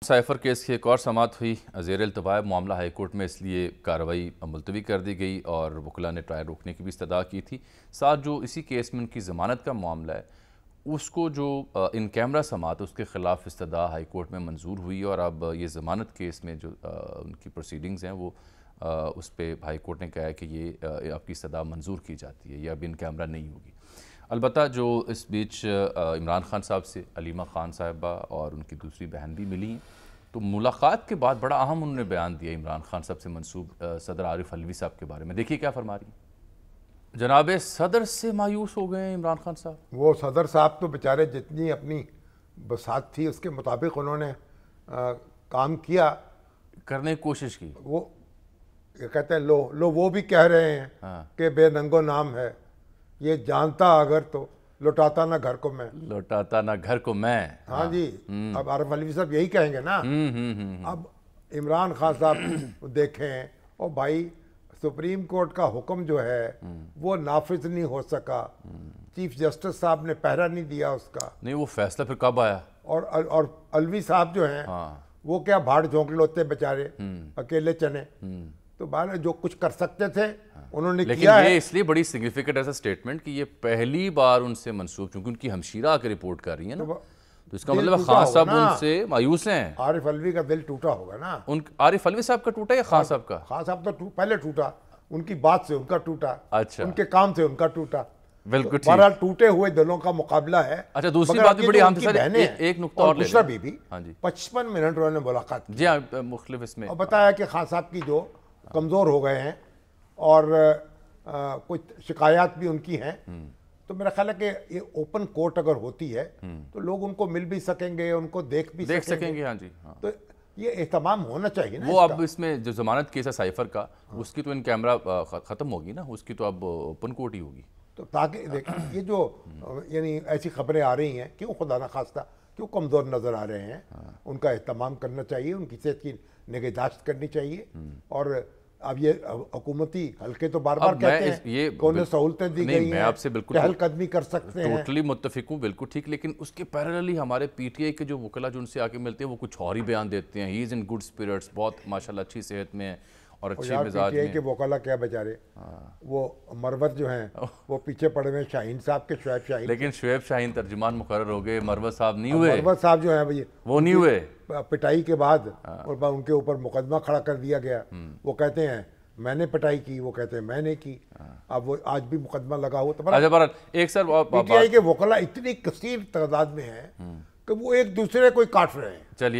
Cipher case की एक और समाअत हुई। ज़ेर इल्तवा मामला हाई कोर्ट में, इसलिए कार्रवाई मुलतवी कर दी गई और वकला ने ट्रायल रोकने की भी इस्तदा की थी। साथ जो इसी केस में उनकी ज़मानत का मामला है, उसको जो इन कैमरा समाअत उसके ख़िलाफ़ इस्तदा हाई कोर्ट में मंजूर हुई और अब ये ज़मानत केस में जो उनकी प्रोसीडिंग्स हैं वो उस पर हाई कोर्ट ने कहा है कि ये आपकी इस्तदा मंजूर की जाती है, ये अब इन कैमरा नहीं होगी। अलबत्ता जो इस बीच इमरान खान साहब से अलीमा खान साहिबा और उनकी दूसरी बहन भी मिली हैं, तो मुलाकात के बाद बड़ा अहम उन्होंने बयान दिया इमरान खान साहब से मंसूब सदर आरिफ अलवी साहब के बारे में। देखिए क्या फरमा रही हैं। जनाब सदर से मायूस हो गए हैं इमरान खान साहब। वो सदर साहब तो बेचारे जितनी अपनी बसात थी उसके मुताबिक उन्होंने काम किया, करने की कोशिश की। वो ये कहते हैं लो वो भी कह रहे हैं कि बेनंगो नाम है, ये जानता अगर तो लौटाता ना घर को मैं, लौटाता ना घर को मैं। हाँ जी। अब आरिफ अलवी साहब यही कहेंगे ना। अब इमरान खान साहब देखें, और भाई सुप्रीम कोर्ट का हुक्म जो है वो नाफिज नहीं हो सका, चीफ जस्टिस साहब ने पहरा नहीं दिया उसका। नहीं, वो फैसला फिर कब आया? और अलवी साहब जो हैं वो क्या भाड़ झोंक लोते बेचारे, अकेले चने। तो बाहर जो कुछ कर सकते थे उन्होंने किया है। लेकिन ये इसलिए बड़ी सिग्निफिकेंट ऐसा स्टेटमेंट कि ये पहली बार उनसे मंसूब, चूंकि उनकी हमशीरा आकर रिपोर्ट कर रही है ना, तो इसका मतलब खान साहब उनसे मायूस हैं। आरिफ अलवी का दिल टूटा होगा ना। आरिफ अलवी साहब का टूटा या खान साहब का? खान साहब तो पहले टूटा, उनकी बात से उनका टूटा, अच्छा, उनके काम से उनका टूटा। बिल्कुल ठीक। बहरहाल टूटे हुए दिलों का मुकाबला है। अच्छा, दूसरी बात भी बड़ी अहम थी, एक नुकता और दूसरा बीबी। हाँ जी, 55 मिनट उन्होंने मुलाकात की। जी हाँ, मुख्तलिफ इसमें और बताया कि खान साहब की जो कमज़ोर हो गए हैं और कुछ शिकायत भी उनकी हैं। तो मेरा ख्याल है कि ये ओपन कोर्ट अगर होती है तो लोग उनको मिल भी सकेंगे, उनको देख सकेंगे। हाँ जी, हाँ। तो ये एहतमाम होना चाहिए ना। वो अब इसमें जो जमानत केस है साइफर का, उसकी तो इन कैमरा ख़त्म होगी ना, उसकी तो अब ओपन कोर्ट ही होगी। तो ताकि देखिए ये जो यानी ऐसी खबरें आ रही हैं, क्यों खुदा न खास्ता क्यों कमज़ोर नज़र आ रहे हैं, उनका एहतमाम करना चाहिए, उनकी सेहत की निगहदाश्त करनी चाहिए। और अब ये हुकूमती हल्के तो बार बार कहते हैं कि उन्हें सहूलतें दी गई हैं, आपसे बिल्कुल चहलकदमी कर सकते हैं। टोटली मुत्तफिक हूँ, बिल्कुल ठीक। लेकिन उसके पैरेलली हमारे पीटीआई के जो वकला जो उनसे आके मिलते हैं वो कुछ और ही बयान देते हैं। He is in good spirits, बहुत माशाल्लाह अच्छी सेहत में है और अच्छे मिजाज में। के वकला क्या बेचारे, वो मरवत जो हैं वो पीछे पड़े हुए शाहीन साहब के, शुएब शाहीन। लेकिन शुएब शाहीन तर्जुमान मुकर्रर हो गए, मरवत साहब नहीं हुए। मरवत साहब जो हैं वो नहीं हुए। पिटाई के बाद और उनके ऊपर मुकदमा खड़ा कर दिया गया। वो कहते हैं मैंने पिटाई की, वो कहते हैं मैंने की। अब वो आज भी मुकदमा लगा हुआ। तो एक सर पीटीआई के वकला इतनी कसीर तादाद में है कि वो एक दूसरे को काट रहे हैं। चलिए।